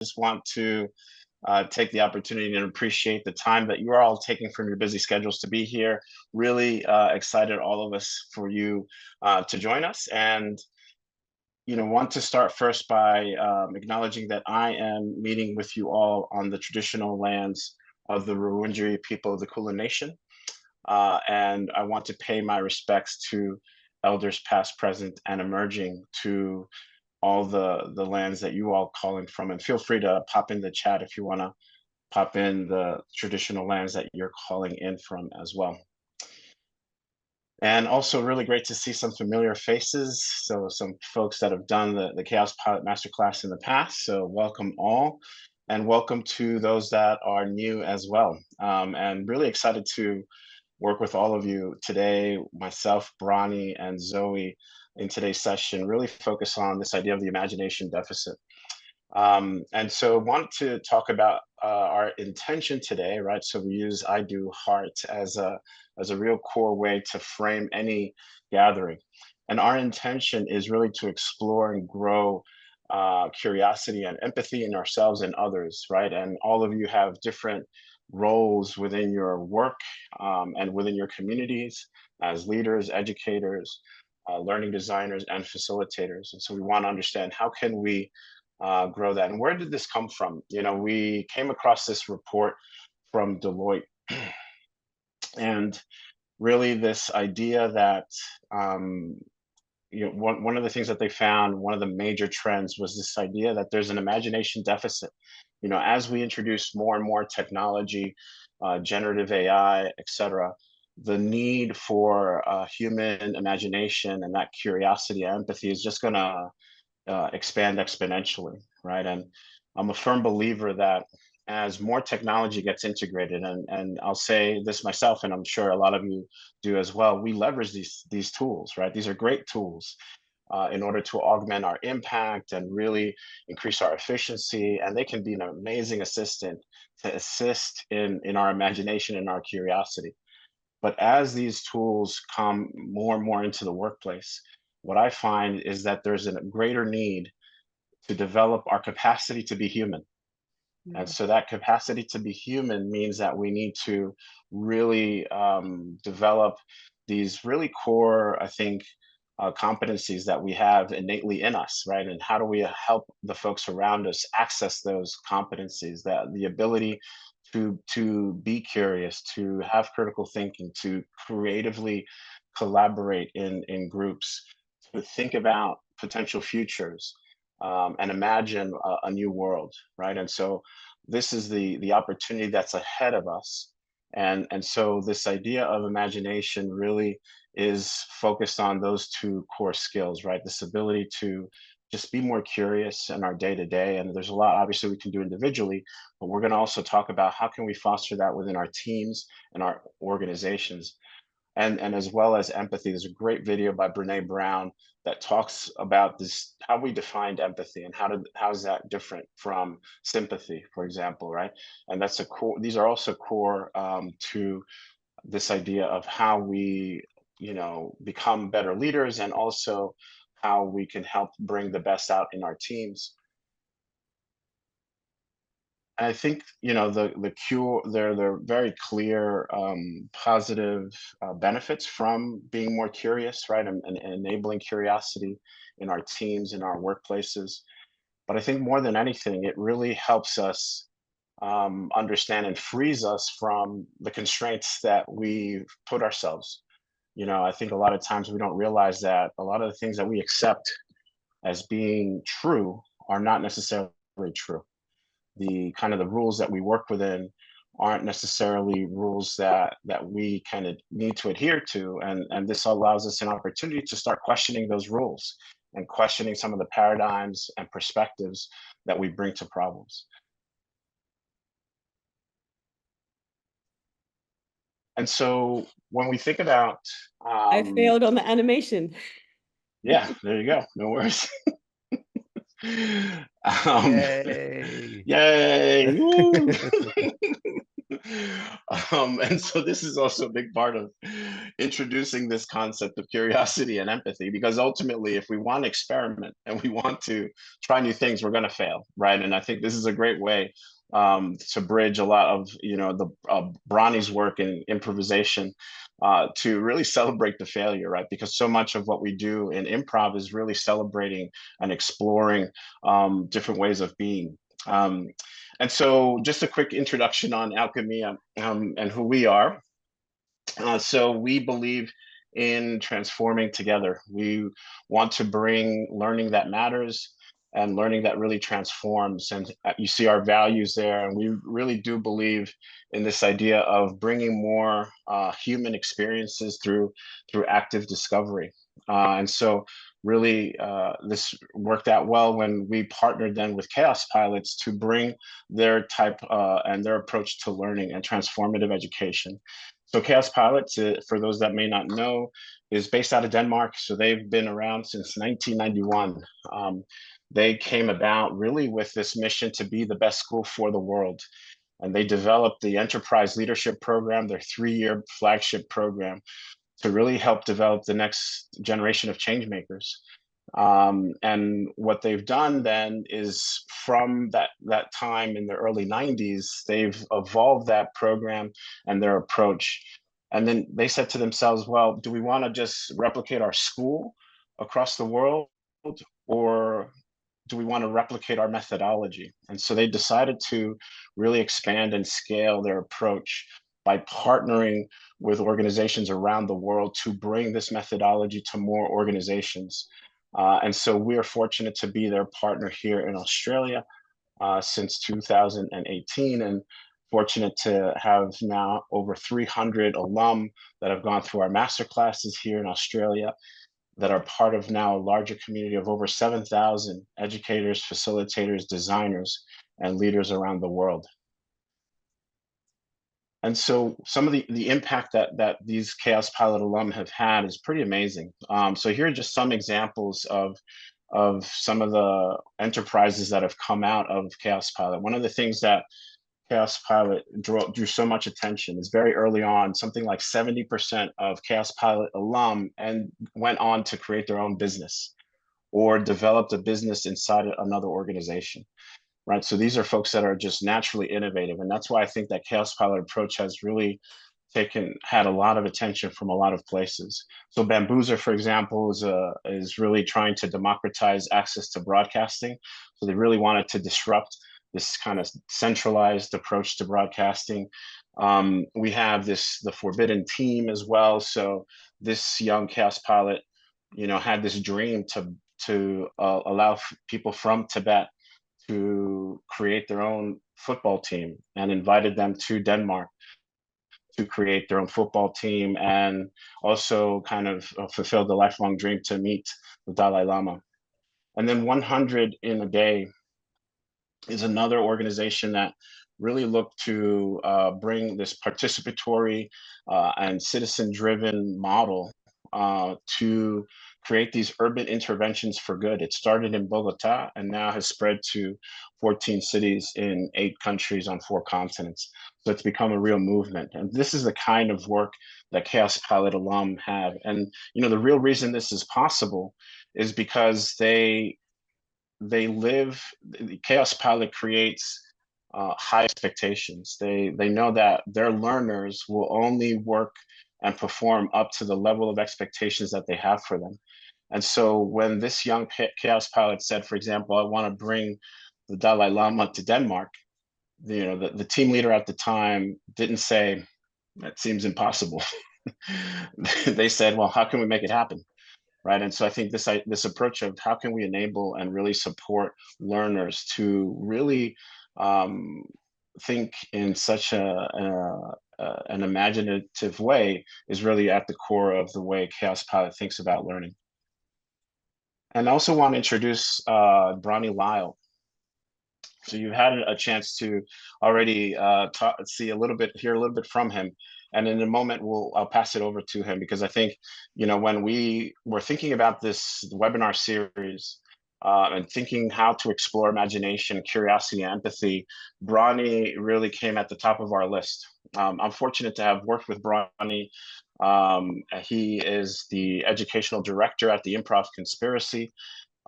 just want to take the opportunity and appreciate the time that you're all taking from your busy schedules to be here. Really excited, all of us, for you to join us. And want to start first by acknowledging that I am meeting with you all on the traditional lands of the Wurundjeri people of the Kulin Nation. And I want to pay my respects to elders past, present, and emerging, to all the lands that you all calling from. And feel free to pop in the chat if you want to pop in the traditional lands that you're calling in from as well. And also really great to see some familiar faces. So some folks that have done the Chaos Pilot Masterclass in the past. So welcome all, and welcome to those that are new as well. And really excited to work with all of you today, myself, Bronnie, and Zoe, in today's session, really focus on this idea of the imagination deficit. And so want to talk about our intention today, right? So we use I Do Heart as a real core way to frame any gathering. And our intention is really to explore and grow curiosity and empathy in ourselves and others, right? And all of you have different roles within your work and within your communities as leaders, educators, learning designers, and facilitators. And so we want to understand, how can we grow that? And where did this come from? We came across this report from Deloitte, and really this idea that one of the things that they found, one of the major trends, was this idea that there's an imagination deficit. As we introduce more and more technology, generative AI, etc., the need for human imagination and that curiosity and empathy is just going to expand exponentially, right? And I'm a firm believer that as more technology gets integrated, and I'll say this myself, and I'm sure a lot of you do as well, we leverage these tools, right? These are great tools in order to augment our impact and really increase our efficiency, and they can be an amazing assistant to assist in our imagination and our curiosity. But as these tools come more and more into the workplace, what I find is that there's a greater need to develop our capacity to be human. And so that capacity to be human means that we need to really develop these really core, I think, competencies that we have innately in us, right? And how do we help the folks around us access those competencies, that the ability to be curious, to have critical thinking, to creatively collaborate in groups, to think about potential futures, and imagine a new world, right? And so this is the opportunity that's ahead of us. And so this idea of imagination really is focused on those two core skills, right? This ability to just be more curious in our day to day. And there's a lot, obviously, we can do individually, but we're going to also talk about how can we foster that within our teams and our organizations. And as well as empathy. There's a great video by Brene Brown that talks about this, how we defined empathy, and how is that different from sympathy, for example, right? And that's a core. These are also core to this idea of how we, become better leaders, and also how we can help bring the best out in our teams. And I think the cure, there are very clear positive benefits from being more curious, right, and enabling curiosity in our teams, in our workplaces. But I think more than anything, it really helps us understand and frees us from the constraints that we put ourselves. I think a lot of times we don't realize that a lot of the things that we accept as being true are not necessarily true. The kind of the rules that we work within aren't necessarily rules that we kind of need to adhere to, and this allows us an opportunity to start questioning those rules and questioning some of the paradigms and perspectives that we bring to problems. And so when we think about I failed on the animation. Yeah, there you go, no worries. Yay! Yay! Woo! And so this is also a big part of introducing this concept of curiosity and empathy, because ultimately, if we want to experiment and we want to try new things, we're going to fail, right? And I think this is a great way to bridge a lot of the Bronny's work in improvisation to really celebrate the failure, right? Because so much of what we do in improv is really celebrating and exploring different ways of being. Um, and so, just a quick introduction on Alchemy and who we are. So, we believe in transforming together. We want to bring learning that matters and learning that really transforms. And you see our values there. And we really do believe in this idea of bringing more human experiences through active discovery. And so, really, this worked out well when we partnered then with Chaos Pilots to bring their type and their approach to learning and transformative education. So Chaos Pilots, for those that may not know, is based out of Denmark. So they've been around since 1991. They came about really with this mission to be the best school for the world. And they developed the Enterprise Leadership Program, their 3-year flagship program, to really help develop the next generation of change makers. And what they've done then is from that time in the early 90s, they've evolved that program and their approach. And then they said to themselves, well, do we want to just replicate our school across the world, or do we want to replicate our methodology? And so they decided to really expand and scale their approach by partnering with organizations around the world to bring this methodology to more organizations. And so we are fortunate to be their partner here in Australia since 2018, and fortunate to have now over 300 alum that have gone through our master classes here in Australia, that are part of now a larger community of over 7,000 educators, facilitators, designers, and leaders around the world. And so some of the impact that these Chaos Pilot alum have had is pretty amazing. So here are just some examples of some of the enterprises that have come out of Chaos Pilot. One of the things that Chaos Pilot drew so much attention is very early on, something like 70% of Chaos Pilot alum and went on to create their own business or developed a business inside another organization, right? So these are folks that are just naturally innovative. And that's why I think that Chaos Pilot approach has really had a lot of attention from a lot of places. So Bamboozer, for example, is really trying to democratize access to broadcasting. So they really wanted to disrupt this kind of centralized approach to broadcasting. We have the Forbidden Team as well. So this young Chaos Pilot, had this dream to allow people from Tibet to create their own football team, and invited them to Denmark to create their own football team, and also kind of fulfilled the lifelong dream to meet the Dalai Lama. And then 100 in a Day is another organization that really looked to bring this participatory and citizen-driven model to create these urban interventions for good. It started in Bogota and now has spread to 14 cities in 8 countries on 4 continents. So it's become a real movement. And this is the kind of work that Chaos Pilot alum have. And the real reason this is possible is because Chaos Pilot creates high expectations. They know that their learners will only work and perform up to the level of expectations that they have for them. And so when this young Chaos Pilot said, for example, I want to bring the Dalai Lama to Denmark, the team leader at the time didn't say, that seems impossible. They said, well, how can we make it happen? Right. And so I think this approach of how can we enable and really support learners to really think in such an imaginative way is really at the core of the way Chaos Pilot thinks about learning. And I also want to introduce Bronny Lyle. So you had a chance to already hear a little bit from him. And in a moment, I'll pass it over to him, because I think, when we were thinking about this webinar series, and thinking how to explore imagination, curiosity, and empathy, Bronny really came at the top of our list. I'm fortunate to have worked with Bronny. He is the educational director at the Improv Conspiracy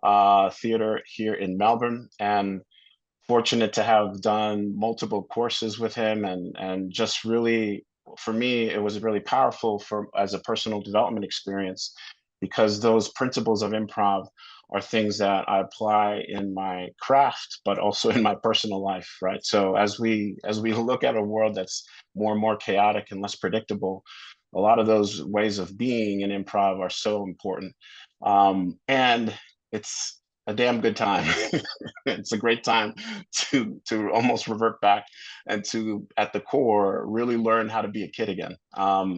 Theater here in Melbourne, and fortunate to have done multiple courses with him, and just really, for me, it was really powerful for as a personal development experience, because those principles of improv are things that I apply in my craft but also in my personal life, right? So as we look at a world that's more and more chaotic and less predictable, a lot of those ways of being in improv are so important. And it's a damn good time. It's a great time to almost revert back and to, at the core, really learn how to be a kid again,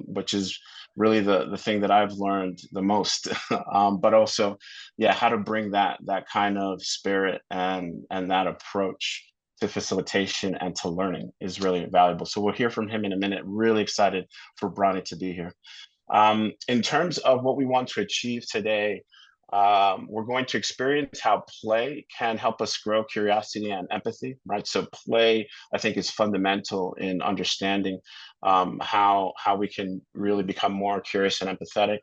which is really the thing that I've learned the most. But also, yeah, how to bring that kind of spirit and that approach to facilitation and to learning is really valuable. So we'll hear from him in a minute. Really excited for Bronny to be here. In terms of what we want to achieve today, we're going to experience how play can help us grow curiosity and empathy, right? So play, I think, is fundamental in understanding how we can really become more curious and empathetic.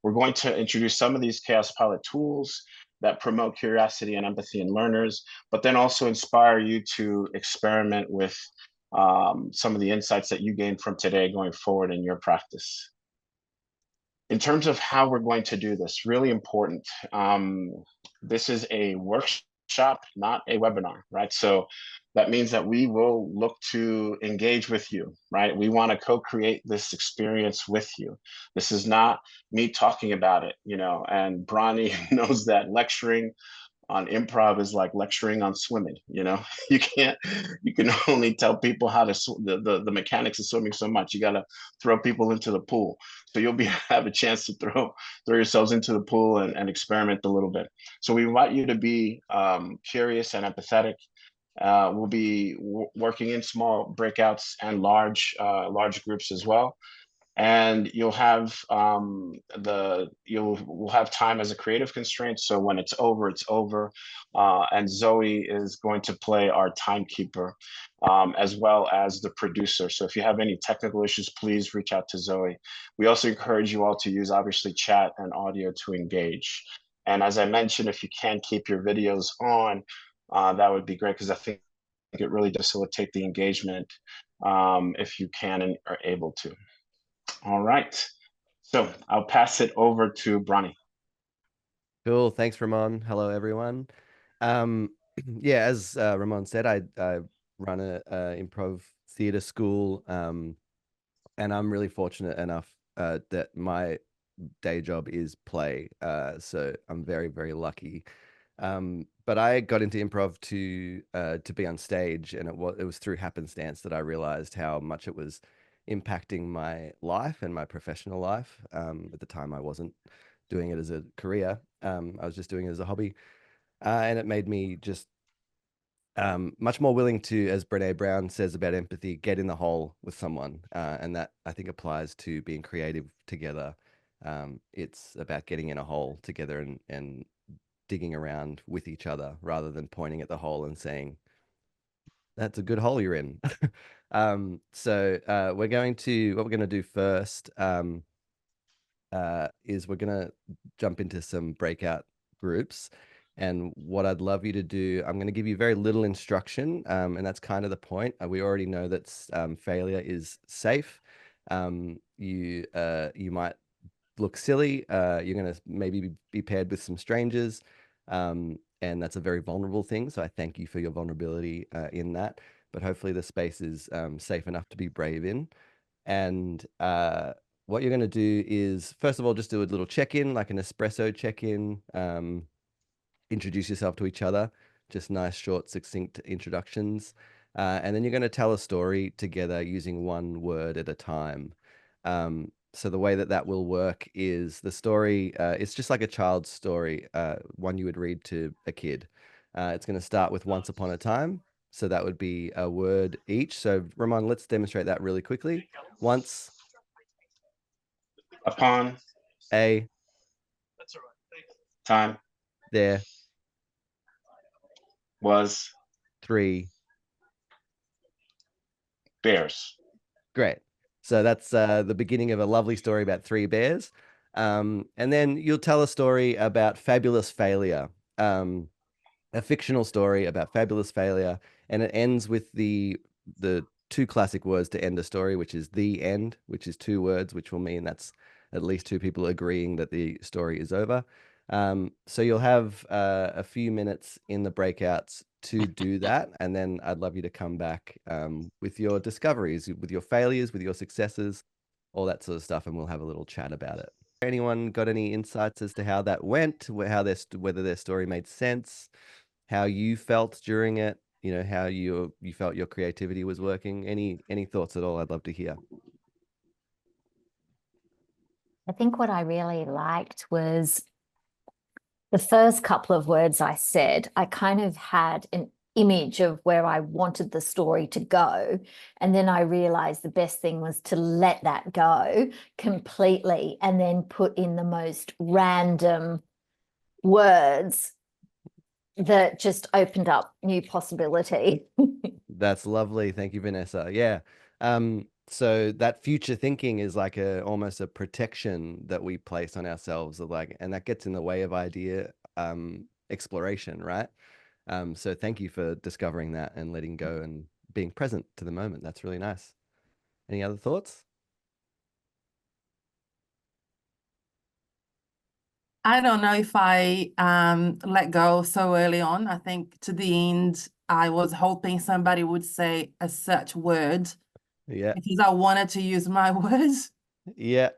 We're going to introduce some of these Chaos Pilot tools that promote curiosity and empathy in learners, but then also inspire you to experiment with some of the insights that you gain from today going forward in your practice. In terms of how we're going to do this, really important. This is a workshop, not a webinar, right? So that means that we will look to engage with you, right? We want to co-create this experience with you. This is not me talking about it, and Bronny knows that lecturing on improv is like lecturing on swimming. You can only tell people how to the mechanics of swimming so much. You got to throw people into the pool, so you'll be have a chance to throw yourselves into the pool and experiment a little bit. So we want you to be curious and empathetic. We'll be working in small breakouts and large groups as well, and we'll have time as a creative constraint. So when it's over, it's over. And Zoe is going to play our timekeeper, as well as the producer. So if you have any technical issues, please reach out to Zoe. We also encourage you all to use, obviously, chat and audio to engage. And as I mentioned, if you can keep your videos on, that would be great, because I think it really does facilitate the engagement, if you can and are able to. All right. So I'll pass it over to Bronny. Cool. Thanks, Ramon. Hello, everyone. Yeah, as Ramon said, I run a improv theater school, and I'm really fortunate enough that my day job is play. So I'm very, very lucky. But I got into improv to be on stage, and it was through happenstance that I realized how much it was impacting my life and my professional life. At the time, I wasn't doing it as a career. I was just doing it as a hobby, and it made me just much more willing to, as Brené Brown says about empathy, get in the hole with someone, and that I think applies to being creative together. It's about getting in a hole together and digging around with each other rather than pointing at the hole and saying, "That's a good hole you're in." So what we're going to do first is we're going to jump into some breakout groups. And what I'd love you to do, I'm going to give you very little instruction, and that's kind of the point. We already know that failure is safe. You might look silly. You're going to maybe be paired with some strangers, and that's a very vulnerable thing. So I thank you for your vulnerability in that. But hopefully the space is safe enough to be brave in. And what you're going to do is, first of all, just do a little check-in, like an espresso check-in. Introduce yourself to each other, just nice, short, succinct introductions. And then you're going to tell a story together using one word at a time. So the way that will work is the story, it's just like a child's story, one you would read to a kid. It's going to start with once upon a time. So that would be a word each. So Ramon, let's demonstrate that really quickly. Once, Upon, a, time, there, Was 3. bears. Great. So that's the beginning of a lovely story about 3 bears. And then you'll tell a story about fabulous failure, a fictional story about fabulous failure, and it ends with the 2 classic words to end a story, which is the end, which is 2 words, which will mean that's at least 2 people agreeing that the story is over. So you'll have a few minutes in the breakouts to do that, and then I'd love you to come back with your discoveries, with your failures, with your successes, all that sort of stuff, and we'll have a little chat about it. Anyone got any insights as to how that went, whether their story made sense, how you felt during it, you know, how you felt your creativity was working? Any thoughts at all? I'd love to hear. I think what I really liked was the first couple of words I said. I kind of had an image of where I wanted the story to go. And then I realized the best thing was to let that go completely and then put in the most random words that just opened up new possibility. That's lovely. Thank you, Vanessa. Yeah. So that future thinking is like almost a protection that we place on ourselves, and that gets in the way of idea exploration, right? So thank you for discovering that and letting go and being present to the moment. That's really nice. Any other thoughts? I don't know if I let go so early on. I think to the end, I was hoping somebody would say a such word. Yeah. Because I wanted to use my words. Yeah.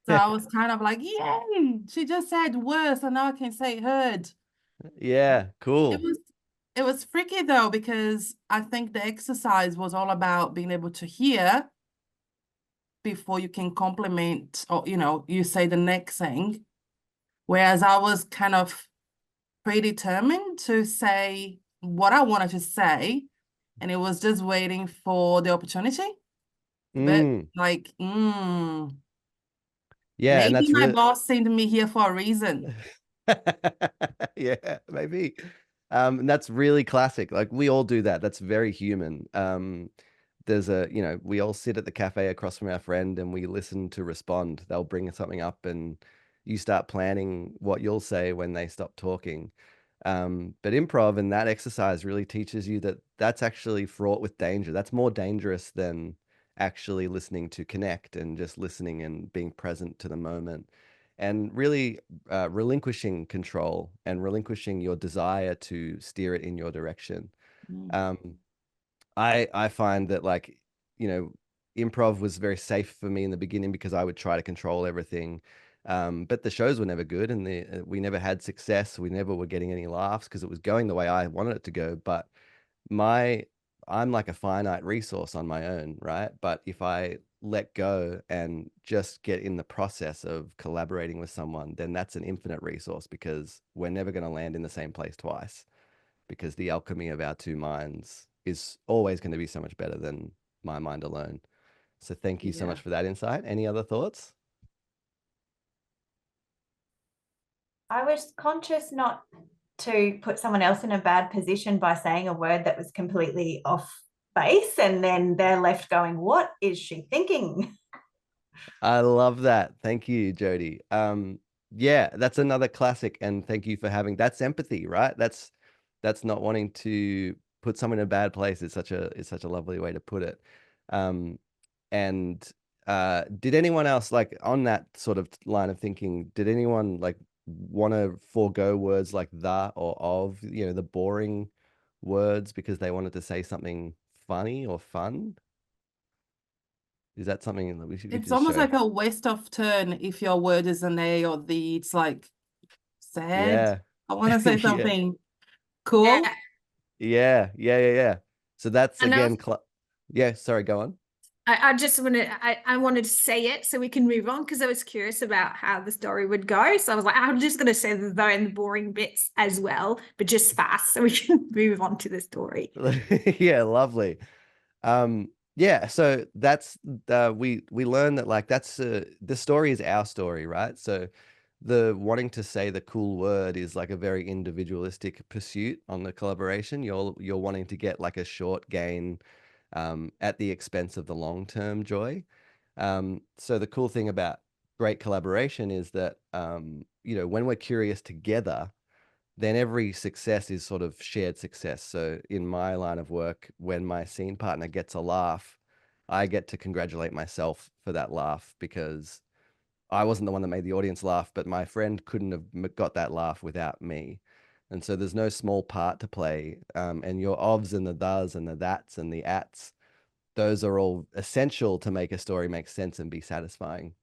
So I was kind of like, yay, she just said words, and now I can say heard. Yeah, cool. It was freaky though, because I think the exercise was all about being able to hear before you can compliment, or you say the next thing. Whereas I was kind of predetermined to say what I wanted to say, and it was just waiting for the opportunity. But like, yeah, and maybe that's my really boss sent me here for a reason. yeah, maybe. And that's really classic. Like we all do that. That's very human. There's we all sit at the cafe across from our friend and we listen to respond. They'll bring something up and you start planning what you'll say when they stop talking. But improv and that exercise really teaches you that that's actually fraught with danger. That's more dangerous than actually listening to connect and just listening and being present to the moment and really relinquishing control and relinquishing your desire to steer it in your direction. I find that improv was very safe for me in the beginning because I would try to control everything. But the shows were never good and we never had success. We never were getting any laughs because it was going the way I wanted it to go. But I'm like a finite resource on my own, right? But if I let go and just get in the process of collaborating with someone, then that's an infinite resource because we're never going to land in the same place twice because the alchemy of our 2 minds is always going to be so much better than my mind alone. So thank you so much for that insight. Any other thoughts? I was conscious not to put someone else in a bad position by saying a word that was completely off base, and then they're left going, what is she thinking? I love that. Thank you, Jody. Yeah, that's another classic, and thank you for having that's empathy, right? That's not wanting to put someone in a bad place. It's such a lovely way to put it. And did anyone else, like on that sort of line of thinking, did anyone like want to forego words like the or of, the boring words because they wanted to say something funny or fun? Is that something that we should? It's almost like a waste of turn if your word is an A or the. It's like sad. Yeah. I want to say something cool. Yeah. So that's again. Yeah. Sorry. Go on. I just wanted to say it so we can move on because I was curious about how the story would go. So I was like, I'm just going to say the though and the boring bits as well, but just fast so we can move on to the story. Yeah, lovely. Yeah, so that's we learn that like that's the story is our story, right? So the wanting to say the cool word is like a very individualistic pursuit on the collaboration. You're wanting to get like a short gain at the expense of the long-term joy. So the cool thing about great collaboration is that you know, when we're curious together, then every success is sort of shared success. So in my line of work, when my scene partner gets a laugh, I get to congratulate myself for that laugh, because I wasn't the one that made the audience laugh, but my friend couldn't have got that laugh without me. And so there's no small part to play. And your ofs and the does and the that's and the ats, those are all essential to make a story make sense and be satisfying.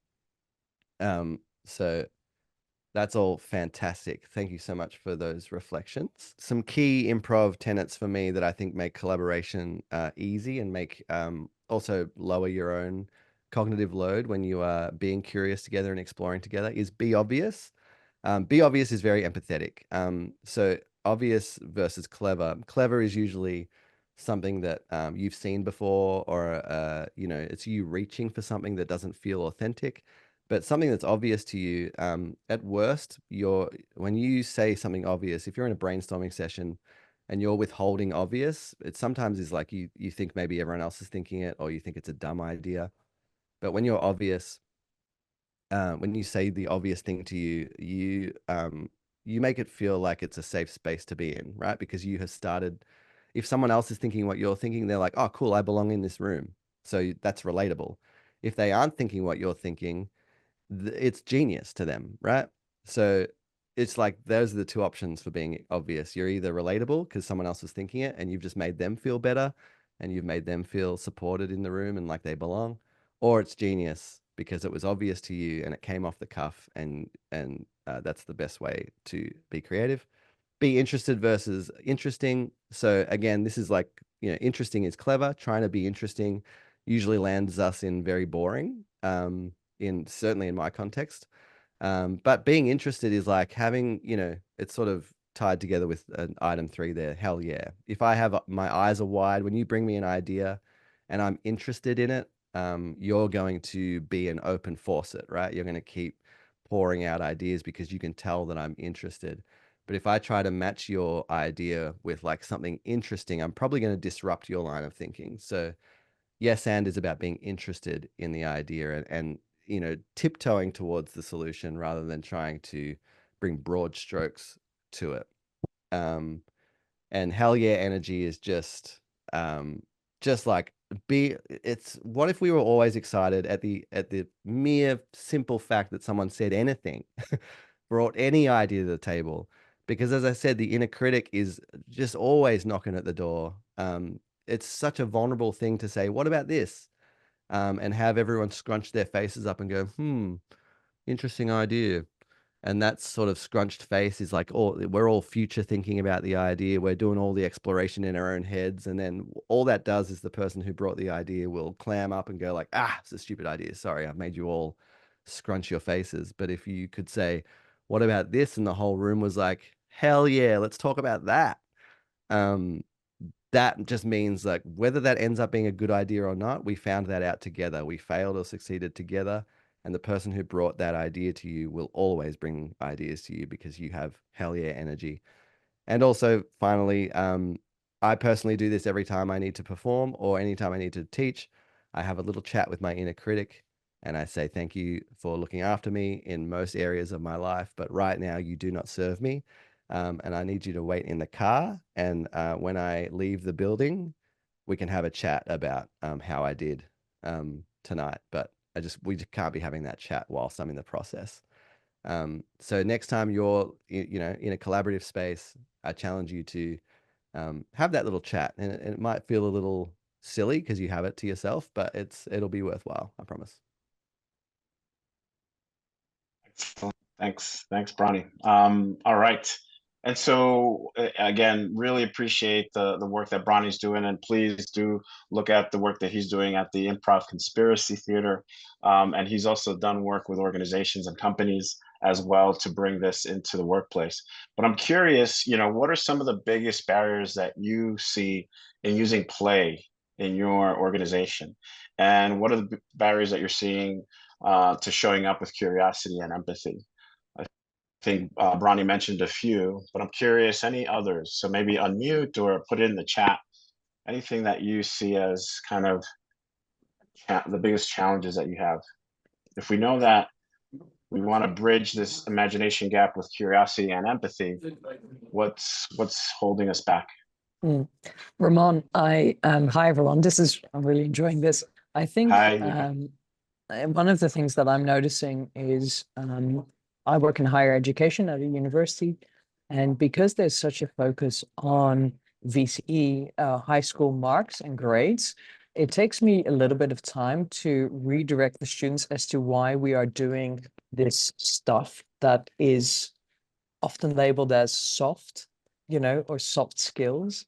So that's all fantastic. Thank you so much for those reflections. Some key improv tenets for me that I think make collaboration easy and make also lower your own cognitive load when you are being curious together and exploring together is be obvious. Be obvious is very empathetic. So obvious versus clever. Clever is usually something that you've seen before, or you know, it's you reaching for something that doesn't feel authentic. But something that's obvious to you, at worst, when you say something obvious, if you're in a brainstorming session and you're withholding obvious, it sometimes is like you think maybe everyone else is thinking it, or you think it's a dumb idea. But when you're obvious, when you say the obvious thing to you make it feel like it's a safe space to be in, right? Because you have started. If someone else is thinking what you're thinking, they're like, oh, cool, I belong in this room. So that's relatable. If they aren't thinking what you're thinking, it's genius to them, right? So it's like those are the two options for being obvious. You're either relatable because someone else was thinking it and you've just made them feel better and you've made them feel supported in the room and like they belong, or it's genius because it was obvious to you and it came off the cuff, and that's the best way to be creative. Be interested versus interesting. So again, this is like, you know, interesting is clever. Trying to be interesting usually lands us in very boring. Certainly in my context. But being interested is like having, you know, it's sort of tied together with an item 3 there. Hell yeah. If I have my eyes are wide, when you bring me an idea and I'm interested in it, you're going to be an open faucet, right? You're going to keep pouring out ideas because you can tell that I'm interested. But if I try to match your idea with like something interesting, I'm probably going to disrupt your line of thinking. So yes and is about being interested in the idea and you know, tiptoeing towards the solution rather than trying to bring broad strokes to it. And hell yeah energy is just like it's what if we were always excited at the mere simple fact that someone said anything, brought any idea to the table. Because as I said, the inner critic is just always knocking at the door. It's such a vulnerable thing to say, what about this? And have everyone scrunch their faces up and go, interesting idea. And that sort of scrunched face is like, oh, we're all future thinking about the idea. We're doing all the exploration in our own heads. And then all that does is the person who brought the idea will clam up and go like, it's a stupid idea. Sorry, I've made you all scrunch your faces. But if you could say, what about this? And the whole room was like, hell yeah, let's talk about that. That just means like whether that ends up being a good idea or not, we found that out together. We failed or succeeded together. And the person who brought that idea to you will always bring ideas to you because you have hell yeah energy. And also, finally, I personally do this every time I need to perform or anytime I need to teach. I have a little chat with my inner critic and I say, thank you for looking after me in most areas of my life. But right now, you do not serve me. And I need you to wait in the car. And when I leave the building, we can have a chat about how I did tonight. But we just can't be having that chat whilst I'm in the process. So next time you're, you know, in a collaborative space, I challenge you to have that little chat, and it might feel a little silly because you have it to yourself, but it'll be worthwhile. I promise. Excellent. Thanks, Bronnie. All right. And so again, really appreciate the work that Bronnie's doing, and please do look at the work that he's doing at the Improv Conspiracy Theater. And he's also done work with organizations and companies as well to bring this into the workplace. But I'm curious, you know, what are some of the biggest barriers that you see in using play in your organization? And what are the barriers that you're seeing to showing up with curiosity and empathy? think Bronnie mentioned a few, but I'm curious, any others? So maybe unmute or put it in the chat. Anything that you see as kind of the biggest challenges that you have? If we know that we want to bridge this imagination gap with curiosity and empathy, what's holding us back? Ramon, hi everyone. I'm really enjoying this. I think Hi. One of the things that I'm noticing is I work in higher education at a university, and because there's such a focus on VCE, high school marks and grades, it takes me a little bit of time to redirect the students as to why we are doing this stuff that is often labeled as soft, or soft skills.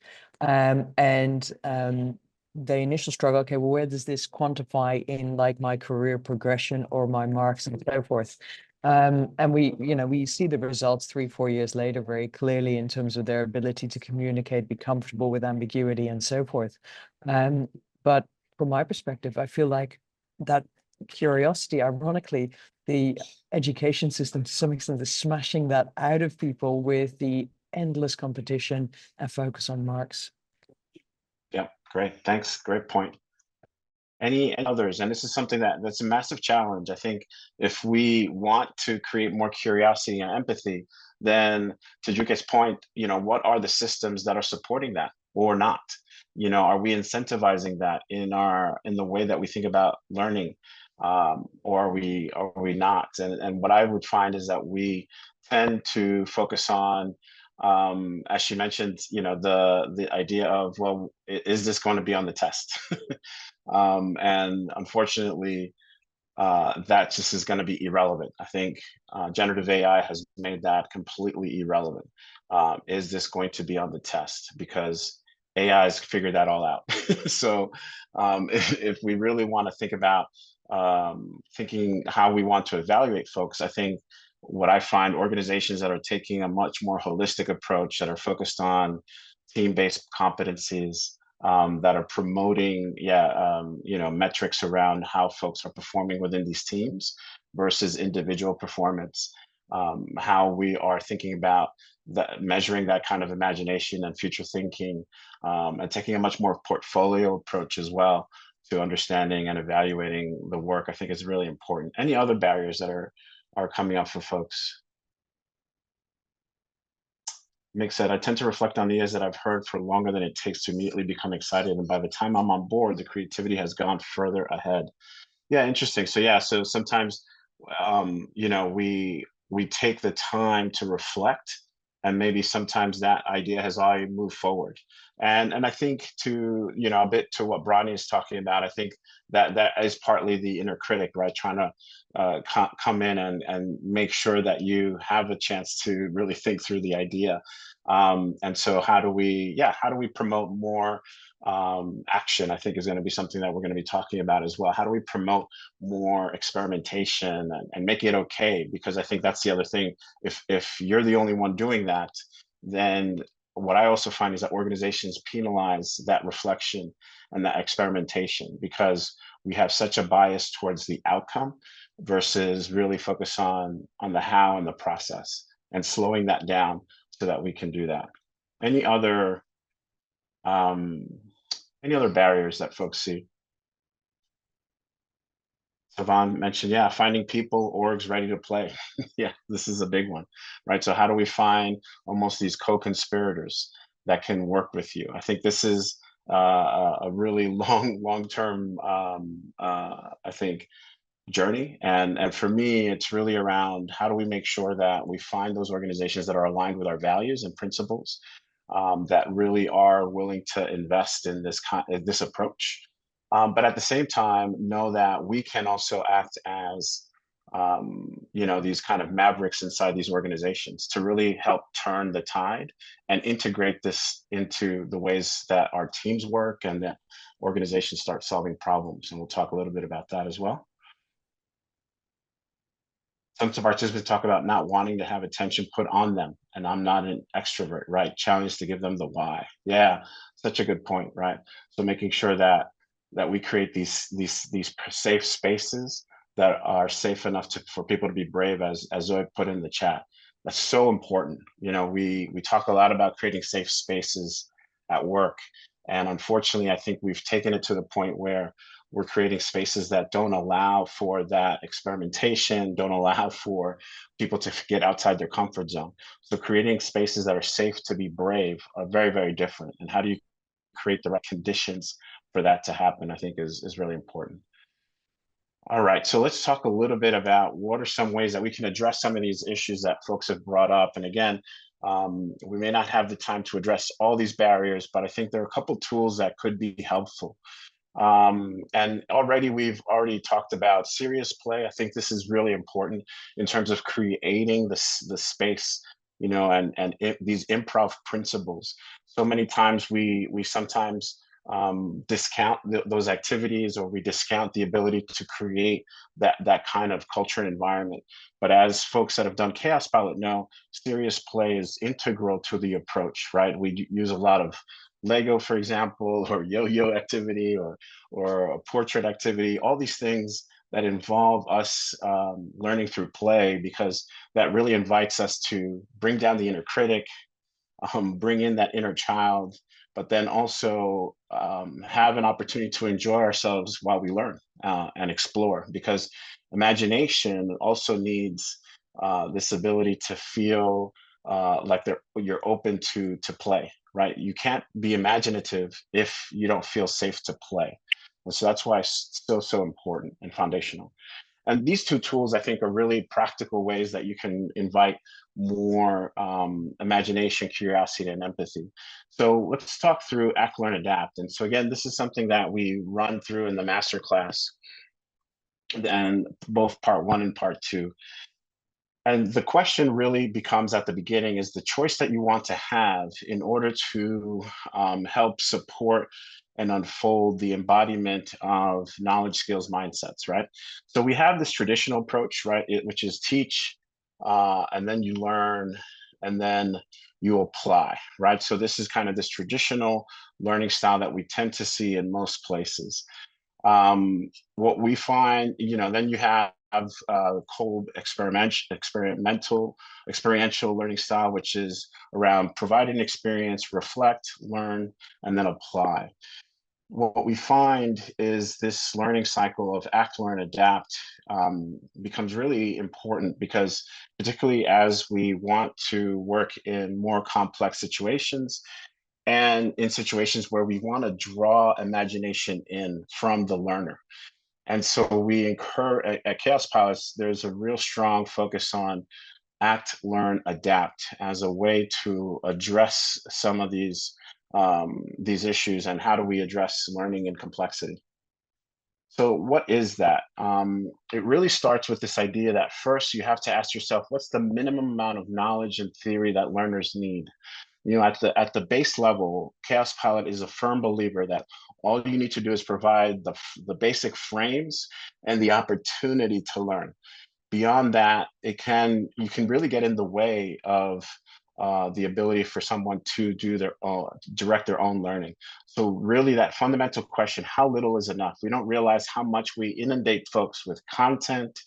The initial struggle, okay, well, where does this quantify in like my career progression or my marks and so forth? And we see the results 3-4 years later very clearly in terms of their ability to communicate, be comfortable with ambiguity and so forth. But from my perspective, I feel like that curiosity, ironically, the education system to some extent is smashing that out of people with the endless competition and focus on marks. Yeah, great. Thanks. Great point. Any others? And this is something that's a massive challenge. I think if we want to create more curiosity and empathy, then to Juke's point, what are the systems that are supporting that or not? Are we incentivizing that in the way that we think about learning? Or are we not? And what I would find is that we tend to focus on, as she mentioned, the idea of, well, is this going to be on the test? And unfortunately, that just is going to be irrelevant. I think generative AI has made that completely irrelevant. Is this going to be on the test? Because AI has figured that all out. So if we really want to think about thinking how we want to evaluate folks, I think what I find organizations that are taking a much more holistic approach, that are focused on team-based competencies, that are promoting, metrics around how folks are performing within these teams versus individual performance, how we are thinking about measuring that kind of imagination and future thinking, and taking a much more portfolio approach as well to understanding and evaluating the work, I think is really important. Any other barriers that are coming up for folks? Mick said, I tend to reflect on the ideas that I've heard for longer than it takes to immediately become excited. And by the time I'm on board, the creativity has gone further ahead. Yeah, interesting. So sometimes, we take the time to reflect, and maybe sometimes that idea has already moved forward. And I think to, a bit to what Bronnie is talking about, I think that is partly the inner critic, right? Trying to come in and make sure that you have a chance to really think through the idea. And so how do we promote more action? I think is going to be something that we're going to be talking about as well. How do we promote more experimentation and make it okay? Because I think that's the other thing. If you're the only one doing that, then what I also find is that organizations penalize that reflection and that experimentation, because we have such a bias towards the outcome versus really focus on the how and the process, and slowing that down so that we can do that. Any other barriers that folks see? Savan mentioned, finding people, orgs ready to play. Yeah, this is a big one, right? So how do we find almost these co-conspirators that can work with you? I think this is a really long-term, I think, journey. And for me, it's really around how do we make sure that we find those organizations that are aligned with our values and principles, that really are willing to invest in this approach. But at the same time, know that we can also act as, these kind of mavericks inside these organizations to really help turn the tide and integrate this into the ways that our teams work and that organizations start solving problems. And we'll talk a little bit about that as well. Some participants talk about not wanting to have attention put on them, and I'm not an extrovert, right? Challenge to give them the why. Yeah, such a good point, right? So making sure that we create these safe spaces that are safe enough for people to be brave, as Zoe put in the chat. That's so important. You know, we talk a lot about creating safe spaces at work, and unfortunately, I think we've taken it to the point where we're creating spaces that don't allow for that experimentation, don't allow for people to get outside their comfort zone. So creating spaces that are safe to be brave are very, very different. And how do you create the right conditions for that to happen, I think is really important. All right, so let's talk a little bit about what are some ways that we can address some of these issues that folks have brought up. And again, we may not have the time to address all these barriers, but I think there are a couple tools that could be helpful. And we've already talked about serious play. I think this is really important in terms of creating the space, you know, and these improv principles. So many times we sometimes discount those activities, or we discount the ability to create that kind of culture and environment. But as folks that have done Chaos Pilot know, serious play is integral to the approach, right? We use a lot of Lego, for example, or yo-yo activity, or a portrait activity, all these things that involve us learning through play, because that really invites us to bring down the inner critic, bring in that inner child, but then also have an opportunity to enjoy ourselves while we learn and explore, because imagination also needs this ability to feel like you're open to play, right? You can't be imaginative if you don't feel safe to play. And so that's why it's so important and foundational. And these two tools, I think, are really practical ways that you can invite more imagination, curiosity, and empathy. So let's talk through Act, Learn, Adapt. And so again, this is something that we run through in the masterclass, and both part 1 and part 2. And the question really becomes at the beginning is the choice that you want to have in order to help support and unfold the embodiment of knowledge, skills, mindsets, right? So we have this traditional approach, right, which is teach, and then you learn, and then you apply, right? So this is kind of this traditional learning style that we tend to see in most places. What we find, you know, then you have cold experiential learning style, which is around providing experience, reflect, learn, and then apply. What we find is this learning cycle of act, learn, adapt becomes really important, because particularly as we want to work in more complex situations, and in situations where we want to draw imagination in from the learner. And so we incur at Chaos Pilots, there's a real strong focus on act, learn, adapt as a way to address some of these issues, and how do we address learning and complexity. So what is that? It really starts with this idea that first you have to ask yourself, what's the minimum amount of knowledge and theory that learners need? You know, at the base level, Chaos Pilot is a firm believer that all you need to do is provide the basic frames and the opportunity to learn. Beyond that, you can really get in the way of the ability for someone to direct their own learning. So really that fundamental question, how little is enough? We don't realize how much we inundate folks with content,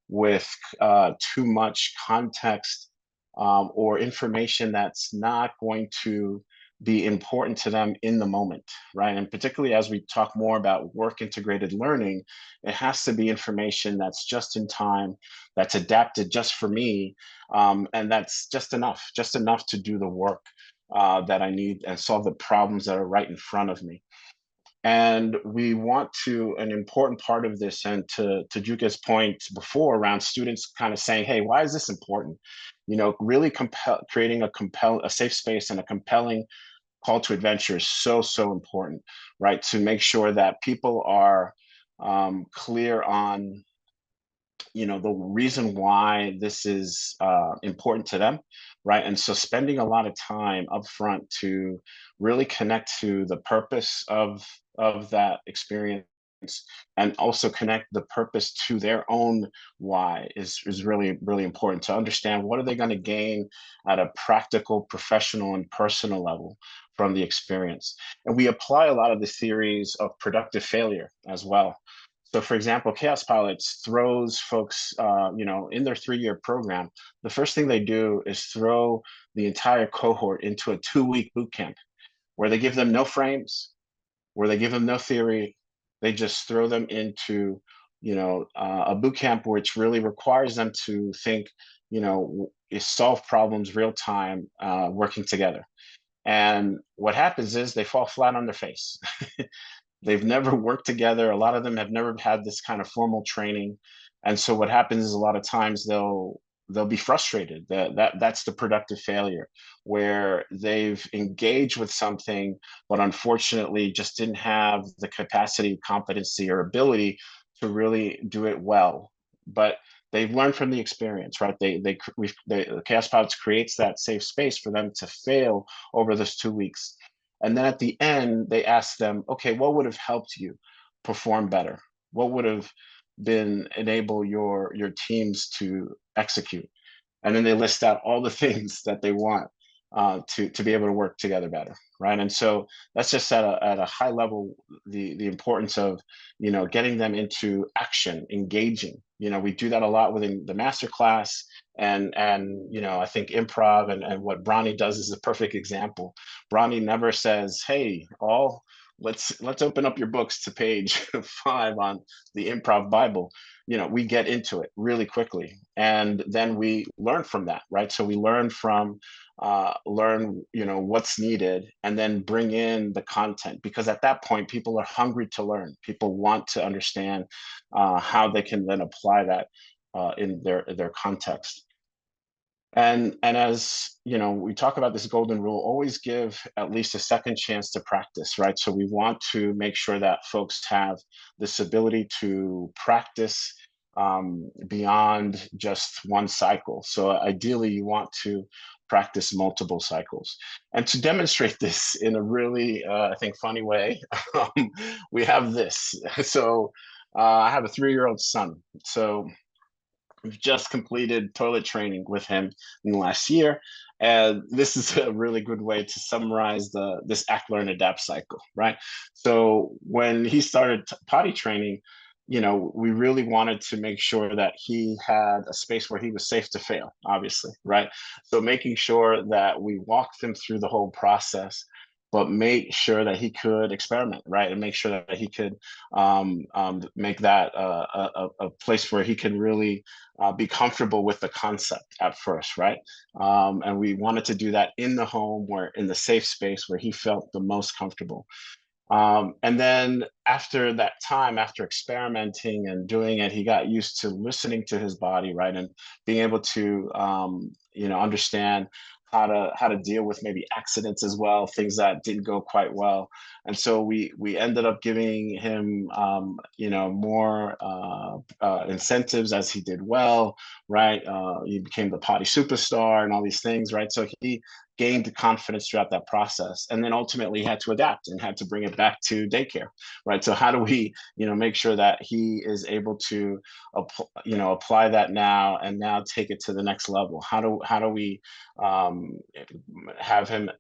with too much context, or information that's not going to be important to them in the moment, right? And particularly as we talk more about work integrated learning, it has to be information that's just in time, that's adapted just for me, and that's just enough to do the work that I need and solve the problems that are right in front of me. And we want to, an important part of this, and to Juka's point before around students kind of saying, hey, why is this important? You know, really creating a safe space and a compelling call to adventure is so important, right? To make sure that people are clear on, you know, the reason why this is important to them, right? And so spending a lot of time up front to really connect to the purpose of that experience, and also connect the purpose to their own why is really important, to understand what are they going to gain at a practical, professional, and personal level from the experience. And we apply a lot of the theories of productive failure as well. So for example, Chaos Pilots throws folks, in their 3-year program, the first thing they do is throw the entire cohort into a 2-week boot camp where they give them no frames, where they give them no theory. They just throw them into, a boot camp, which really requires them to think, solve problems real time, working together. And what happens is they fall flat on their face. They've never worked together. A lot of them have never had this kind of formal training. And so what happens is a lot of times they'll be frustrated. That's the productive failure, where they've engaged with something, but unfortunately just didn't have the capacity, competency, or ability to really do it well. But they've learned from the experience, right? Chaos Pilots creates that safe space for them to fail over those 2 weeks. And then at the end, they ask them, okay, what would have helped you perform better? What would have enable your teams to execute? And then they list out all the things that they want to be able to work together better, right? And so that's just at a high level the importance of getting them into action, engaging. We do that a lot within the masterclass, and I think improv and what Bronnie does is a perfect example. Bronnie never says, "Hey, all let's open up your books to page 5 on the improv Bible." We get into it really quickly, and then we learn from that, right? So we learn what's needed, and then bring in the content, because at that point people are hungry to learn. People want to understand how they can then apply that in their context. And as we talk about this golden rule, always give at least a second chance to practice, right? So we want to make sure that folks have this ability to practice beyond just one cycle. So ideally, you want to practice multiple cycles. And to demonstrate this in a really, I think, funny way, we have this. So I have a 3-year-old son. So we've just completed toilet training with him in the last year. And this is a really good way to summarize this act, learn, adapt cycle, right? So when he started potty training, we really wanted to make sure that he had a space where he was safe to fail, obviously, right? So making sure that we walked him through the whole process, but make sure that he could experiment, right? And make sure that he could make that a place where he can really be comfortable with the concept at first, right? And we wanted to do that in the home, in the safe space where he felt the most comfortable. And then after that time, after experimenting and doing it, he got used to listening to his body, right? And being able to, understand how to deal with maybe accidents as well, things that didn't go quite well. And so we ended up giving him, more incentives as he did well, right? He became the potty superstar and all these things, right? So he gained confidence throughout that process, and then ultimately had to adapt and had to bring it back to daycare, right? So how do we, make sure that he is able to, apply that now and now take it to the next level? How do we have him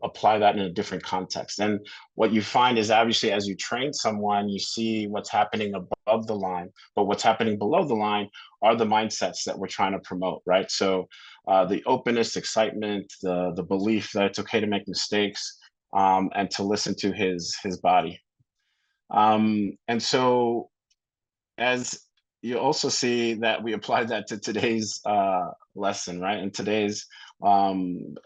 apply that in a different context? And what you find is, obviously, as you train someone, you see what's happening above the line, but what's happening below the line are the mindsets that we're trying to promote, right? So the openness, excitement, the belief that it's okay to make mistakes, and to listen to his body. And so, as you also see that we applied that to today's lesson, right? And today's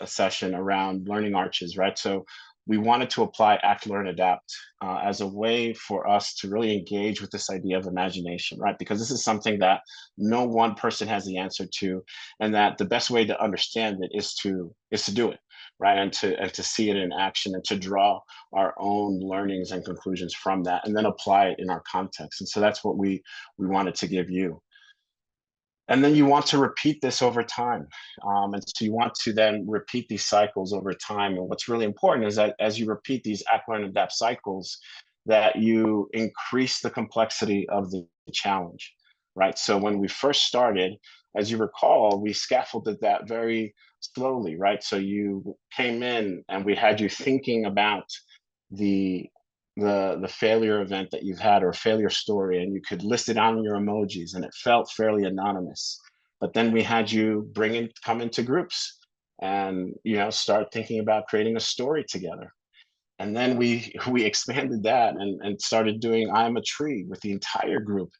session around learning arches, right? So we wanted to apply act, learn, adapt as a way for us to really engage with this idea of imagination, right? Because this is something that no one person has the answer to, and that the best way to understand it is to do it, right? And to see it in action, and to draw our own learnings and conclusions from that, and then apply it in our context. And so that's what we wanted to give you. And then you want to repeat this over time. And so you want to then repeat these cycles over time. And what's really important is that as you repeat these act, learn, adapt cycles, that you increase the complexity of the challenge, right? So when we first started, as you recall, we scaffolded that very slowly, right? So you came in and we had you thinking about the the failure event that you've had or failure story, and you could list it on your emojis, and it felt fairly anonymous. But then we had you come into groups and, you know, start thinking about creating a story together. And then we expanded that and started doing I Am a Tree with the entire group.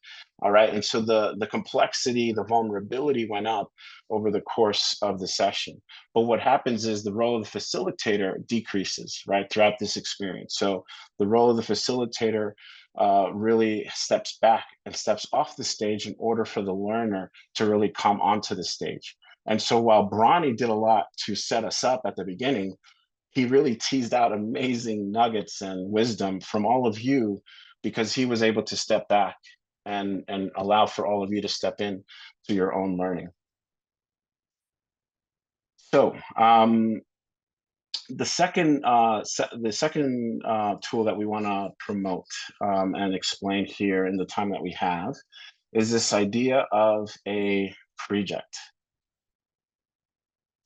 All right. And so the complexity, the vulnerability went up over the course of the session. But what happens is the role of the facilitator decreases, right, throughout this experience. So the role of the facilitator really steps back and steps off the stage in order for the learner to really come onto the stage. And so while Bronnie did a lot to set us up at the beginning, he really teased out amazing nuggets and wisdom from all of you, because he was able to step back and allow for all of you to step in to your own learning. So the second tool that we want to promote and explain here in the time that we have is this idea of a project.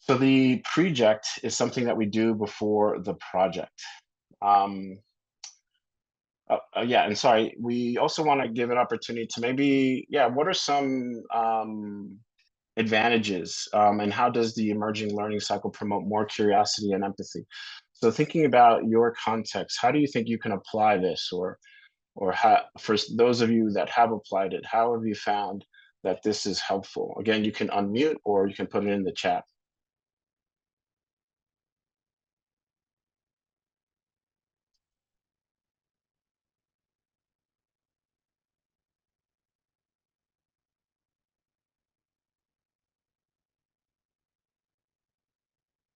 So the project is something that we do before the project. Yeah, and sorry, we also want to give an opportunity to maybe, yeah, what are some advantages and how does the emerging learning cycle promote more curiosity and empathy? So thinking about your context, how do you think you can apply this, or how, for those of you that have applied it, how have you found that this is helpful? Again, you can unmute or you can put it in the chat.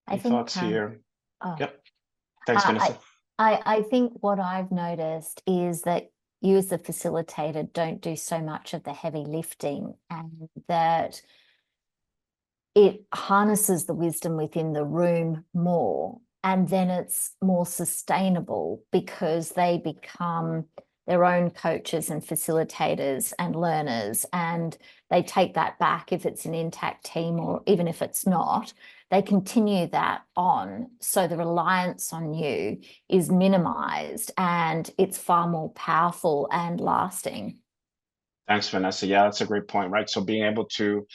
I Any think thoughts here? oh, Yep. Thanks, Vanessa. I think what I've noticed is that you as the facilitator don't do so much of the heavy lifting, and that it harnesses the wisdom within the room more, and then it's more sustainable because they become their own coaches and facilitators and learners, and they take that back if it's an intact team, or even if it's not, they continue that on. So the reliance on you is minimized and it's far more powerful and lasting. Thanks, Vanessa. Yeah, that's a great point, right? So being able to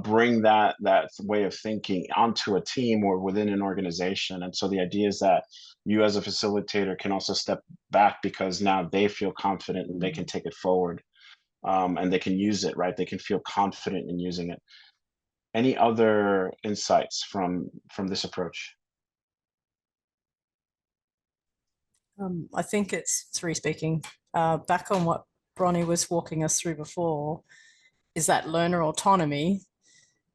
bring that way of thinking onto a team or within an organization. And so the idea is that you as a facilitator can also step back because now they feel confident and they can take it forward and they can use it, right? They can feel confident in using it. Any other insights from this approach? I think it's Sri speaking. Back on what Bronnie was walking us through before, is that learner autonomy.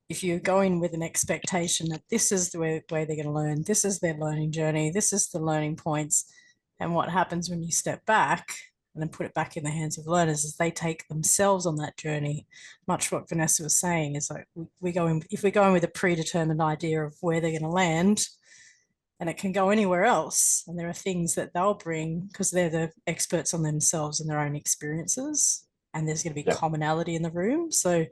If you go in with an expectation that this is the way they're going to learn, this is their learning journey, this is the learning points, and what happens when you step back and then put it back in the hands of learners is they take themselves on that journey. Much what Vanessa was saying is like if we go in with a predetermined idea of where they're going to land, and it can go anywhere else. And there are things that they'll bring because they're the experts on themselves and their own experiences. And there's going to be commonality in the room. So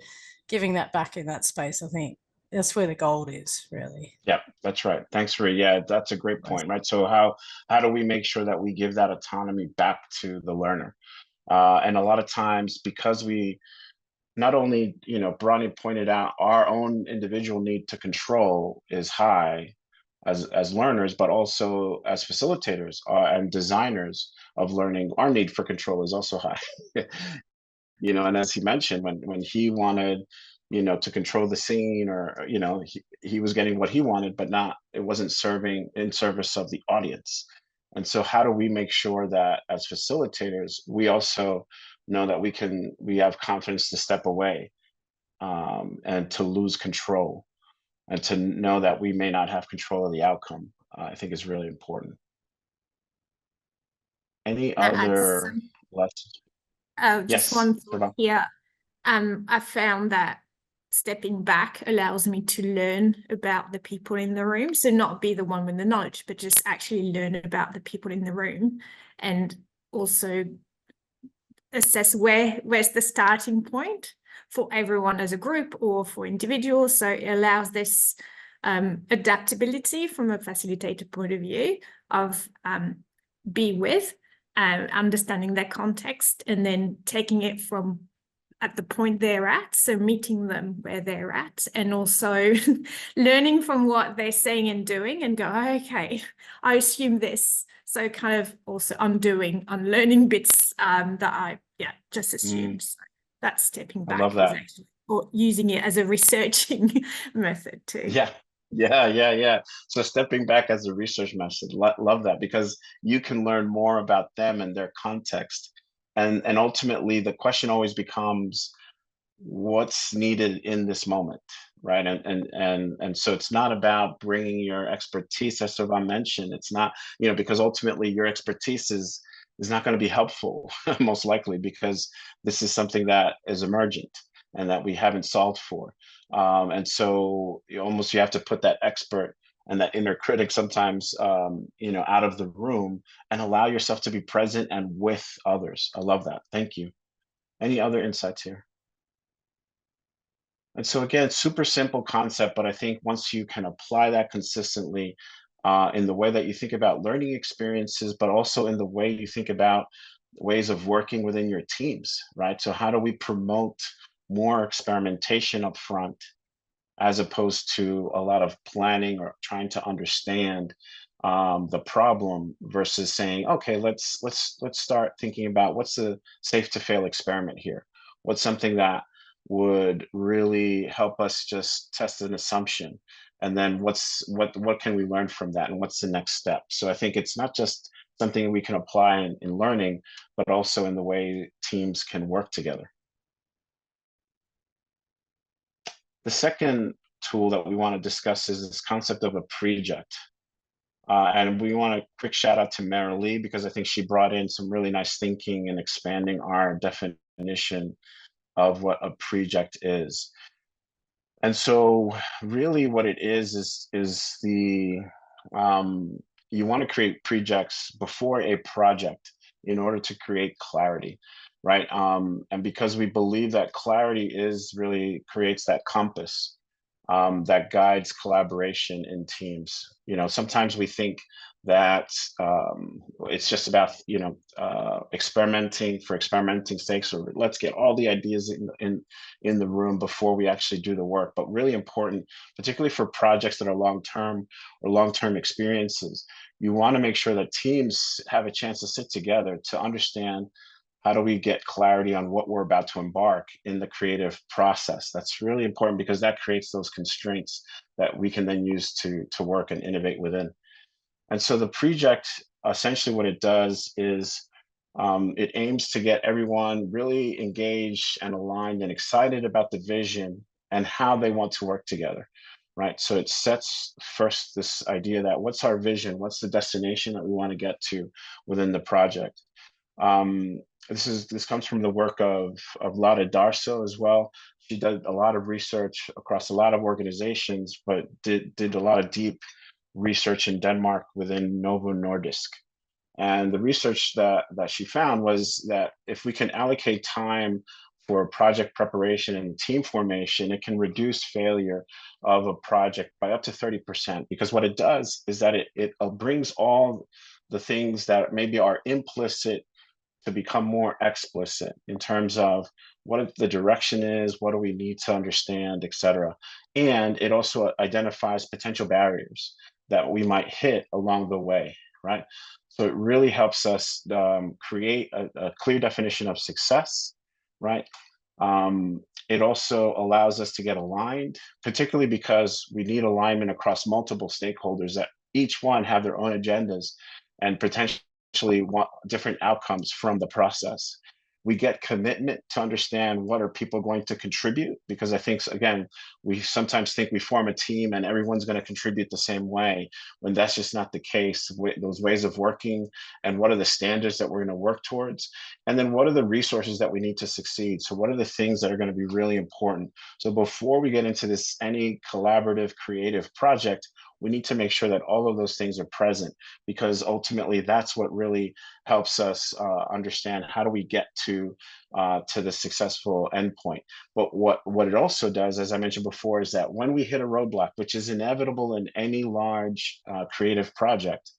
giving that back in that space, I think that's where the gold is, really. Yeah, that's right. Thanks, Ray. Yeah, that's a great point, right? So how do we make sure that we give that autonomy back to the learner? And a lot of times, because we not only, you know, Bronnie pointed out, our own individual need to control is high as learners, but also as facilitators and designers of learning, our need for control is also high. You know, and as he mentioned, when he wanted, you know, to control the scene, or, you know, he was getting what he wanted, but it wasn't serving in service of the audience. And so how do we make sure that as facilitators, we also know that we have confidence to step away and to lose control, and to know that we may not have control of the outcome, I think is really important. Any other lessons? Just Yes, one thought Siobhan. here. I found that stepping back allows me to learn about the people in the room. So not be the one with the knowledge, but just actually learn about the people in the room, and also assess where's the starting point for everyone as a group or for individuals. So it allows this adaptability from a facilitator point of view of be with, understanding their context, and then taking it from at the point they're at, so meeting them where they're at, and also learning from what they're saying and doing, and go, okay, I assume this. So kind of also unlearning bits that I just assumed. So that's stepping back. I love that. Actually, or using it as a researching method too. Yeah. So stepping back as a research method, love that, because you can learn more about them and their context. And ultimately, the question always becomes, what's needed in this moment, right? And so it's not about bringing your expertise, as Siobhan mentioned. It's not, because ultimately your expertise is not going to be helpful, most likely, because this is something that is emergent and that we haven't solved for. And so you have to put that expert and that inner critic sometimes, out of the room and allow yourself to be present and with others. I love that. Thank you. Any other insights here? And so again, super simple concept, but I think once you can apply that consistently in the way that you think about learning experiences, but also in the way you think about ways of working within your teams, right? So how do we promote more experimentation up front, as opposed to a lot of planning or trying to understand the problem, versus saying, okay, let's start thinking about what's a safe to fail experiment here. What's something that would really help us just test an assumption, and then what can we learn from that, and what's the next step? So I think it's not just something we can apply in learning, but also in the way teams can work together. The second tool that we want to discuss is this concept of a project. And we want a quick shout out to Mara Lee, because I think she brought in some really nice thinking and expanding our definition of what a project is. And so really what it is the, you want to create projects before a project in order to create clarity, right? And because we believe that clarity creates that compass that guides collaboration in teams. Sometimes we think that it's just about experimenting for experimenting's sake, or let's get all the ideas in the room before we actually do the work. But really important, particularly for projects that are long-term or long-term experiences, you want to make sure that teams have a chance to sit together to understand, how do we get clarity on what we're about to embark in the creative process? That's really important, because that creates those constraints that we can then use to work and innovate within. And so the project, essentially what it does is it aims to get everyone really engaged and aligned and excited about the vision and how they want to work together, right? So it sets first this idea that, what's our vision? What's the destination that we want to get to within the project? This comes from the work of Lotte Darso as well. She did a lot of research across a lot of organizations, but did a lot of deep research in Denmark within Novo Nordisk. And the research that she found was that if we can allocate time for project preparation and team formation, it can reduce failure of a project by up to 30%. Because what it does is that it brings all the things that maybe are implicit to become more explicit in terms of what the direction is, what do we need to understand, et cetera. And it also identifies potential barriers that we might hit along the way, right? So it really helps us create a clear definition of success, right? It also allows us to get aligned, particularly because we need alignment across multiple stakeholders that each one have their own agendas and potentially want different outcomes from the process. We get commitment to understand what are people going to contribute, because I think, again, we sometimes think we form a team and everyone's going to contribute the same way, when that's just not the case. Those ways of working, and what are the standards that we're going to work towards, and then what are the resources that we need to succeed. So what are the things that are going to be really important? So before we get into any collaborative creative project, we need to make sure that all of those things are present, because ultimately that's what really helps us understand, how do we get to the successful endpoint. But what it also does, as I mentioned before, is that when we hit a roadblock, which is inevitable in any large creative project,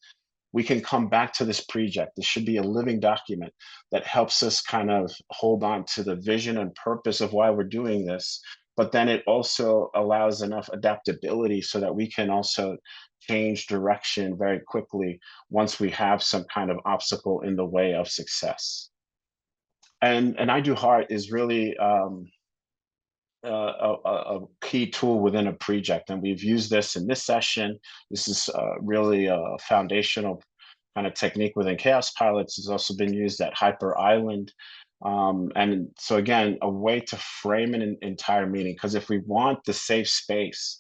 we can come back to this project. This should be a living document that helps us kind of hold on to the vision and purpose of why we're doing this. But then it also allows enough adaptability so that we can also change direction very quickly once we have some kind of obstacle in the way of success. And I Do Heart is really a key tool within a project, and we've used this in this session. This is really a foundational kind of technique within Chaos Pilots. It's also been used at Hyper Island. And so again, a way to frame an entire meeting, because if we want the safe space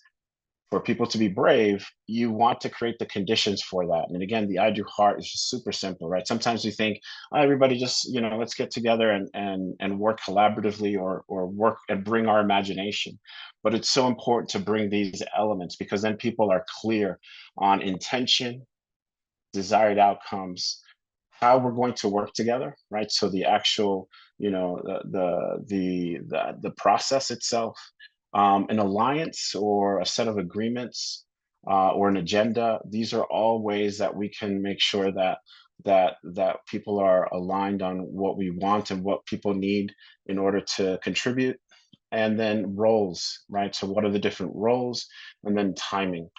for people to be brave, you want to create the conditions for that. And again, the I Do Heart is just super simple, right? Sometimes we think, oh, everybody just, let's get together and work collaboratively or work and bring our imagination. But it's so important to bring these elements, because then people are clear on intention, desired outcomes, how we're going to work together, right? So the actual, the process itself, an alliance or a set of agreements or an agenda. These are all ways that we can make sure that people are aligned on what we want and what people need in order to contribute. And then roles, right? So what are the different roles? And then timing.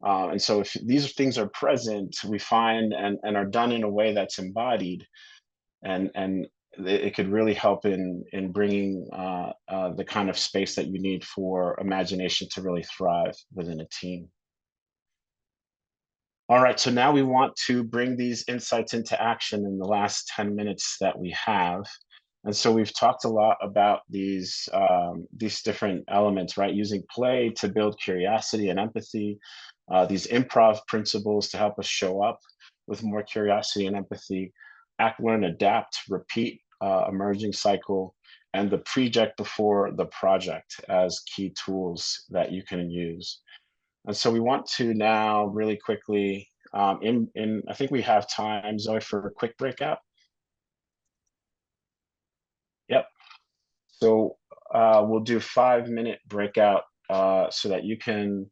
And so if these things are present, we find and are done in a way that's embodied, and it could really help in bringing the kind of space that you need for imagination to really thrive within a team. All right, so now we want to bring these insights into action in the last 10 minutes that we have. And so we've talked a lot about these different elements, right? Using play to build curiosity and empathy, these improv principles to help us show up with more curiosity and empathy, act, learn, adapt, repeat, emerging cycle, and the project before the project as key tools that you can use. And so we want to now really quickly, I think we have time, Zoe, for a quick breakout. Yep. So we'll do 5-minute breakout so that you can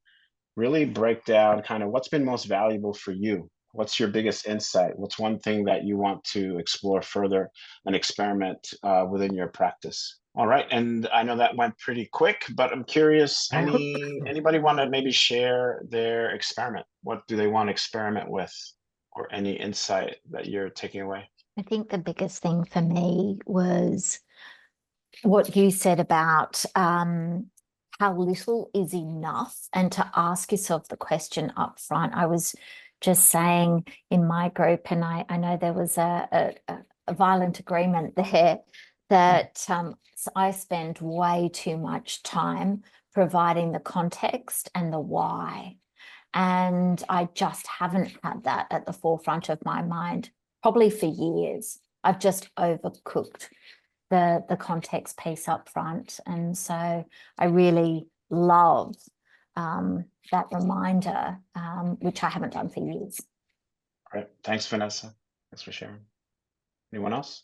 really break down kind of what's been most valuable for you. What's your biggest insight? What's one thing that you want to explore further and experiment within your practice? All right, and I know that went pretty quick, but I'm curious, anybody want to maybe share their experiment? What do they want to experiment with, or any insight that you're taking away? I think the biggest thing for me was what you said about how little is enough, and to ask yourself the question up front. I was just saying in my group, and I know there was a violent agreement there, that I spend way too much time providing the context and the why. And I just haven't had that at the forefront of my mind, probably for years. I've just overcooked the context piece up front. And so I really love that reminder, which I haven't done for years. All right. Thanks, Vanessa. Thanks for sharing. Anyone else?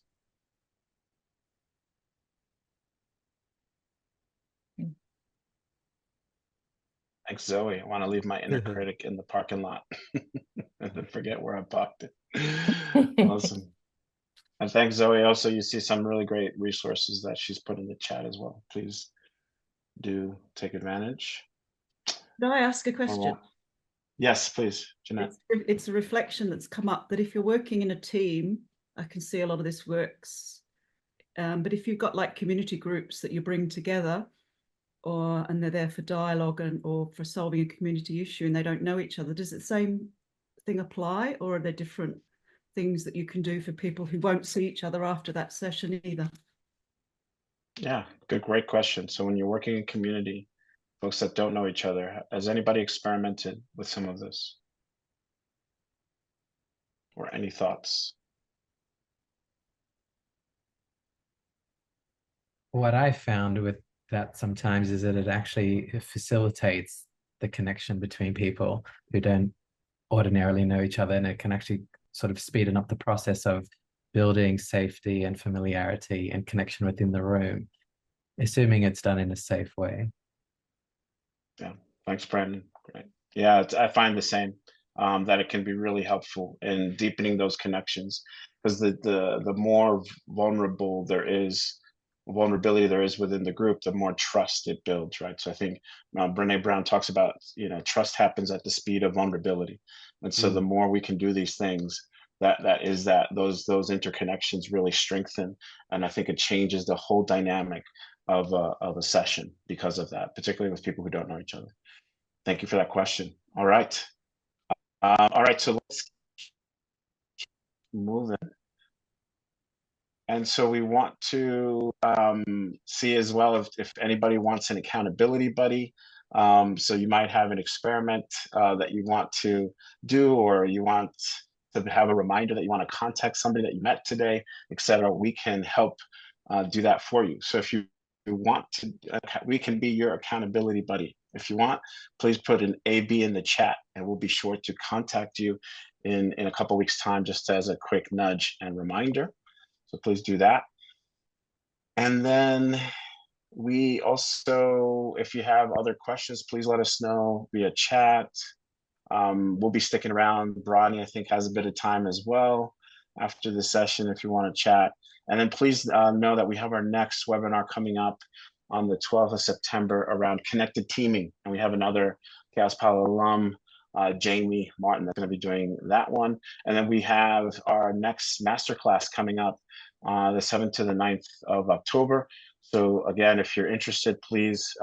Thanks, Zoe. I want to leave my inner critic in the parking lot and then forget where I parked it. Awesome. And thanks, Zoe. Also, you see some really great resources that she's put in the chat as well. Please do take advantage. Can I ask a question? Yes, please, Jeanette. It's a reflection that's come up that if you're working in a team, I can see a lot of this works. But if you've got like community groups that you bring together, and they're there for dialogue or for solving a community issue, and they don't know each other, does the same thing apply, or are there different things that you can do for people who won't see each other after that session either? Yeah, great question. So when you're working in community, folks that don't know each other, has anybody experimented with some of this? Or any thoughts? What I found with that sometimes is that it actually facilitates the connection between people who don't ordinarily know each other, and it can actually sort of speed up the process of building safety and familiarity and connection within the room, assuming it's done in a safe way. Yeah, thanks, Brandon. Great. Yeah, I find the same. that it can be really helpful in deepening those connections, because the more vulnerability there is within the group, the more trust it builds, right? So I think Brene Brown talks about, trust happens at the speed of vulnerability, and so the more we can do these things, those interconnections really strengthen, and I think it changes the whole dynamic of a session because of that, particularly with people who don't know each other. Thank you for that question. All right. So let's move in. And so we want to see as well if anybody wants an accountability buddy. So you might have an experiment that you want to do, or you want to have a reminder that you want to contact somebody that you met today, etc. We can help do that for you. So if you want to, we can be your accountability buddy. If you want, please put an AB in the chat, and we'll be sure to contact you in a couple weeks' time, just as a quick nudge and reminder. So please do that. And then we also, if you have other questions, please let us know via chat. We'll be sticking around. Bronnie, I think, has a bit of time as well after the session if you want to chat. And then please know that we have our next webinar coming up on the 12th of September around connected teaming. And we have another Chaos Pilot alum, Jamie Martin, that's going to be doing that one. And then we have our next masterclass coming up the 7th to the 9th of October. So again, if you're interested, please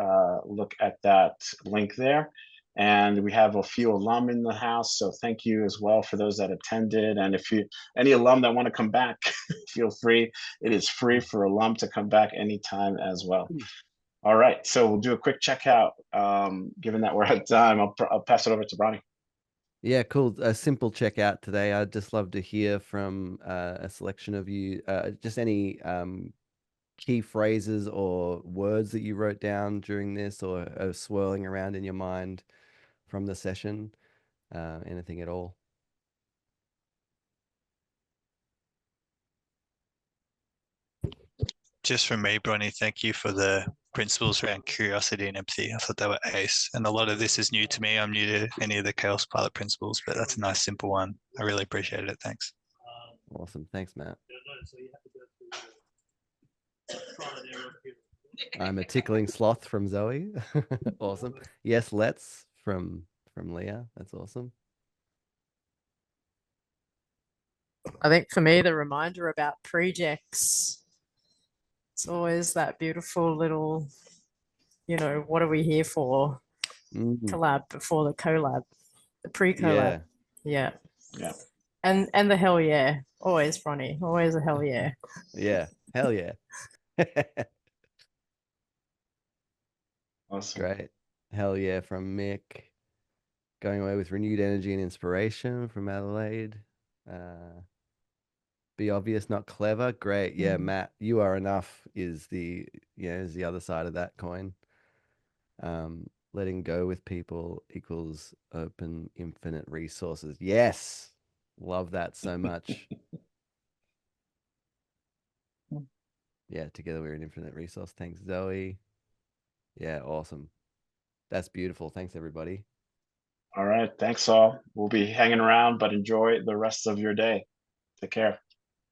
look at that link there. And we have a few alum in the house, so thank you as well for those that attended. And if any alum that want to come back, feel free. It is free for alum to come back anytime as well. All right, so we'll do a quick checkout. Given that we're at time, I'll pass it over to Bronnie. Yeah, cool. A simple checkout today. I'd just love to hear from a selection of you, just any key phrases or words that you wrote down during this, or are swirling around in your mind from the session, anything at all. Just from me, Bronnie, thank you for the principles around curiosity and empathy. I thought they were ace. And a lot of this is new to me. I'm new to any of the Chaos Pilot principles, but that's a nice, simple one. I really appreciated it. Thanks. Awesome. Thanks, Matt. I'm a tickling sloth from Zoe. Awesome. Yes, let's from Leah. That's awesome. I think for me, the reminder about projects, it's always that beautiful little, what are we here for? Collab before the collab, the pre-collab. Yeah. And the hell yeah. Always, Bronnie. Always a hell yeah. Yeah. Hell yeah. Awesome. Great. Hell yeah from Mick. Going away with renewed energy and inspiration from Adelaide. Be obvious, not clever. Great. Yeah, Matt, you are enough is the other side of that coin. Letting go with people equals open infinite resources. Yes. Love that so much. Yeah, together we're an infinite resource. Thanks, Zoe. Yeah, awesome. That's beautiful. Thanks, everybody. All right. Thanks, all. We'll be hanging around, but enjoy the rest of your day. Take care.